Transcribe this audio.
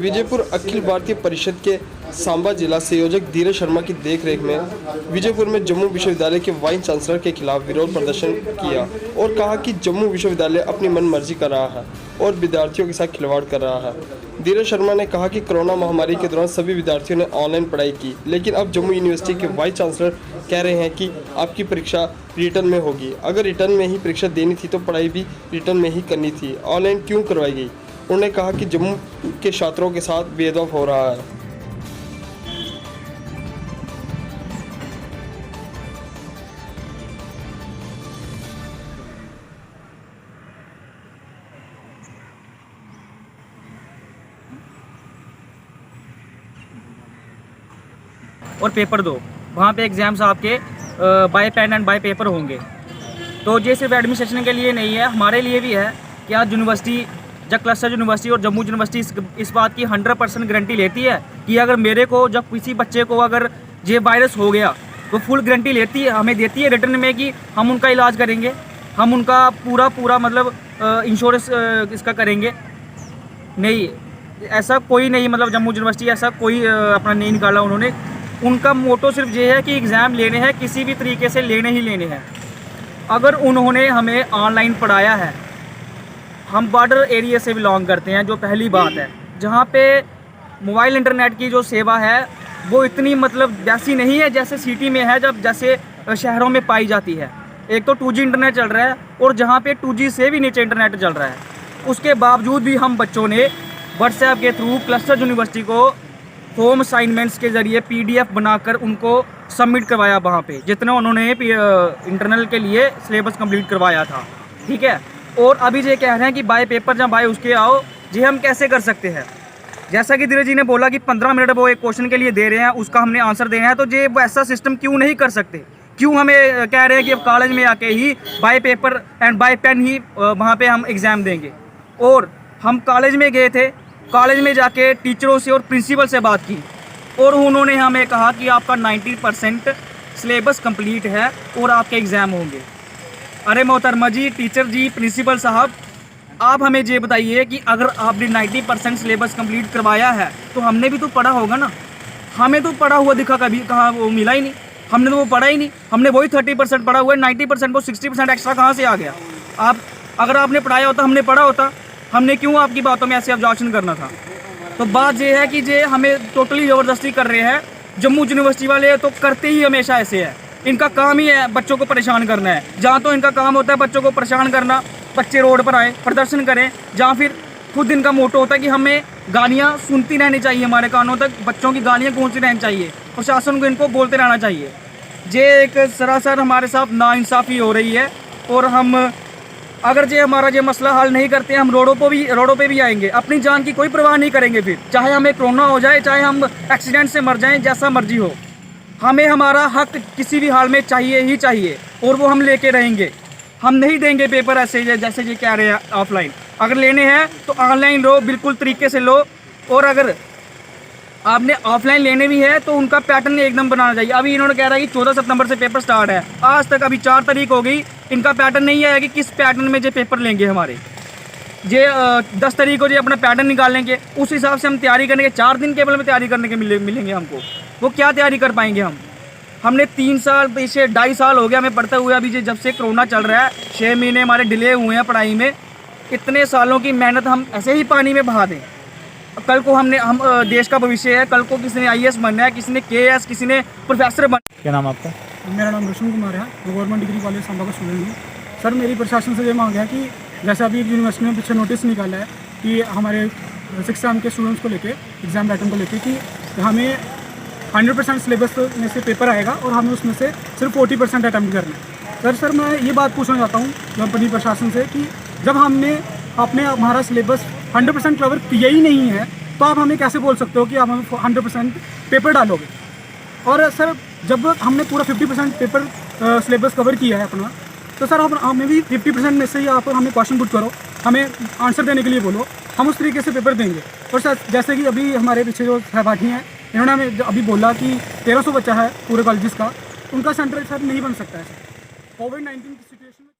विजयपुर अखिल भारतीय परिषद के सांबा जिला संयोजक धीरज शर्मा की देखरेख में विजयपुर में जम्मू विश्वविद्यालय के वाइस चांसलर के खिलाफ विरोध प्रदर्शन किया और कहा कि जम्मू विश्वविद्यालय अपनी मनमर्जी कर रहा है और विद्यार्थियों के साथ खिलवाड़ कर रहा है। धीरज शर्मा ने कहा कि कोरोना महामारी के दौरान सभी विद्यार्थियों ने ऑनलाइन पढ़ाई की, लेकिन अब जम्मू यूनिवर्सिटी के वाइस चांसलर कह रहे हैं कि आपकी परीक्षा रिटर्न में होगी। अगर रिटर्न में ही परीक्षा देनी थी तो पढ़ाई भी रिटर्न में ही करनी थी, ऑनलाइन क्यों करवाई गई। उन्होंने कहा कि जम्मू के छात्रों के साथ भेदभाव हो रहा है। और पेपर दो, वहाँ पे एग्ज़ाम्स आपके by pen and by paper होंगे। तो ये सिर्फ एडमिनिस्ट्रेशन के लिए नहीं है, हमारे लिए भी है कि आज यूनिवर्सिटी, जब क्लस्टर यूनिवर्सिटी और जम्मू यूनिवर्सिटी इस बात की 100% गारंटी लेती है कि अगर मेरे को, जब किसी बच्चे को अगर ये वायरस हो गया तो फुल गारंटी लेती है, हमें देती है रिटर्न में कि हम उनका इलाज करेंगे, हम उनका पूरा मतलब इंश्योरेंस इसका करेंगे। नहीं, ऐसा कोई नहीं, मतलब जम्मू यूनिवर्सिटी ऐसा कोई अपना नहीं निकाला उन्होंने। उनका मोटो सिर्फ ये है कि एग्ज़ाम लेने हैं, किसी भी तरीके से लेने ही लेने हैं। अगर उन्होंने हमें ऑनलाइन पढ़ाया है, हम बॉर्डर एरिया से बिलोंग करते हैं, जो पहली बात है, जहाँ पे मोबाइल इंटरनेट की जो सेवा है वो इतनी मतलब वैसी नहीं है जैसे सिटी में है, जैसे शहरों में पाई जाती है। एक तो 2G इंटरनेट चल रहा है और जहाँ पे 2G से भी नीचे इंटरनेट चल रहा है, उसके बावजूद भी हम बच्चों ने व्हाट्सएप के थ्रू क्लस्टर यूनिवर्सिटी को होम असाइनमेंट्स के ज़रिए PDF बनाकर उनको सबमिट करवाया वहाँ पे, जितना उन्होंने इंटरनल के लिए सिलेबस कंप्लीट करवाया था। ठीक है, और अभी ये कह रहे हैं कि बाय पेपर या बाय उसके आओ, ये हम कैसे कर सकते हैं। जैसा कि धीरज जी ने बोला कि 15 मिनट वो एक क्वेश्चन के लिए दे रहे हैं, उसका हमने आंसर देना है, तो ये ऐसा सिस्टम क्यों नहीं कर सकते। क्यों हमें कह रहे हैं कि अब कॉलेज में आके ही by paper and by pen ही वहाँ पर हम एग्ज़ाम देंगे। और हम कॉलेज में गए थे, कॉलेज में जाके टीचरों से और प्रिंसिपल से बात की और उन्होंने हमें कहा कि आपका 90% सिलेबस कंप्लीट है और आपके एग्ज़ाम होंगे। अरे मोहतरमा जी, टीचर जी, प्रिंसिपल साहब, आप हमें ये बताइए कि अगर आपने 90% सिलेबस कंप्लीट करवाया है तो हमने भी तो पढ़ा होगा ना। हमें तो पढ़ा हुआ दिखा कभी, कहाँ वो मिला ही नहीं, हमने तो वो पढ़ा ही नहीं। हमने वही 30% पढ़ा हुआ है, 90% को 60% एक्स्ट्रा कहाँ से आ गया। आप अगर आपने पढ़ाया होता, हमने पढ़ा होता, हमने क्यों आपकी बातों में ऐसे ऑब्जर्वेशन करना था। तो बात ये है कि ये हमें टोटली ज़बरदस्ती कर रहे हैं। जम्मू यूनिवर्सिटी वाले तो करते ही हमेशा ऐसे है, इनका काम ही है बच्चों को परेशान करना है। जहाँ तो इनका काम होता है बच्चों को परेशान करना, बच्चे रोड पर आए प्रदर्शन करें, जहाँ फिर खुद इनका मोटो होता है कि हमें गालियाँ सुनती रहनी चाहिए, हमारे कानों तक बच्चों की गालियाँ गूंजती रहनी चाहिए, प्रशासन को इनको बोलते रहना चाहिए। ये एक सरासर हमारे साथ नाइंसाफ़ी हो रही है। और हम अगर ये हमारा ये मसला हल नहीं करते हैं, हम रोडों पे भी आएंगे, अपनी जान की कोई परवाह नहीं करेंगे। फिर चाहे हमें कोरोना हो जाए, चाहे हम एक्सीडेंट से मर जाएं, जैसा मर्जी हो, हमें हमारा हक किसी भी हाल में चाहिए ही चाहिए और वो हम लेके रहेंगे। हम नहीं देंगे पेपर ऐसे जैसे ये कह रहे हैं ऑफलाइन। अगर लेने हैं तो ऑनलाइन लो, बिल्कुल तरीके से लो। और अगर आपने ऑफलाइन लेने भी है तो उनका पैटर्न एकदम बनाना चाहिए। अभी इन्होंने कह रहा है कि 14 सितंबर से पेपर स्टार्ट है, आज तक अभी 4 तारीख हो गई, इनका पैटर्न नहीं आया कि किस पैटर्न में ये पेपर लेंगे हमारे। ये 10 तारीख को जो अपना पैटर्न निकालेंगे, उस हिसाब से हम तैयारी करने के 4 दिन केवल में तैयारी करने के मिलेंगे हमको। वो क्या तैयारी कर पाएंगे हम। हमने 3 साल, पीछे 2.5 साल हो गया हमें पढ़ते हुए। अभी जब से कोरोना चल रहा है, 6 महीने हमारे डिले हुए हैं पढ़ाई में। इतने सालों की मेहनत हम ऐसे ही पानी में बहा दें। कल को हम देश का भविष्य है, कल को किसी ने IAS बनना है, किसी ने KS, किसी ने प्रोफेसर बनना। क्या नाम आपका? मेरा नाम रोशन कुमार है, मैं गवर्नमेंट डिग्री कॉलेज सांबा का स्टूडेंट हूँ। सर, मेरी प्रशासन से ये मांग है कि जैसे अभी यूनिवर्सिटी में पीछे नोटिस निकाला है कि हमारे 6th सेम के स्टूडेंट्स को लेके, एग्ज़ाम पैटर्न को लेके, कि हमें 100% सिलेबस में से पेपर आएगा और हमें उसमें से सिर्फ 40% अटैम्प्ट करना है। सर मैं ये बात पूछना चाहता हूँ अपनी प्रशासन से कि जब हमने हमारा सिलेबस 100% कवर किया ही नहीं है तो आप हमें कैसे बोल सकते हो कि आप हमें 100% पेपर डालोगे। और सर, जब हमने पूरा 50% पेपर सिलेबस कवर किया है अपना, तो सर आप हमें भी 50% में से ही आप हमें क्वेश्चन पुट करो, हमें आंसर देने के लिए बोलो, हम उस तरीके से पेपर देंगे। और सर, जैसे कि अभी हमारे पीछे जो सहपाठी हैं, इन्होंने हमें अभी बोला कि 1300 बच्चा है पूरे कॉलेज का, उनका सेंटर सर नहीं बन सकता है। सर कोविड-19 की सिचुएशन में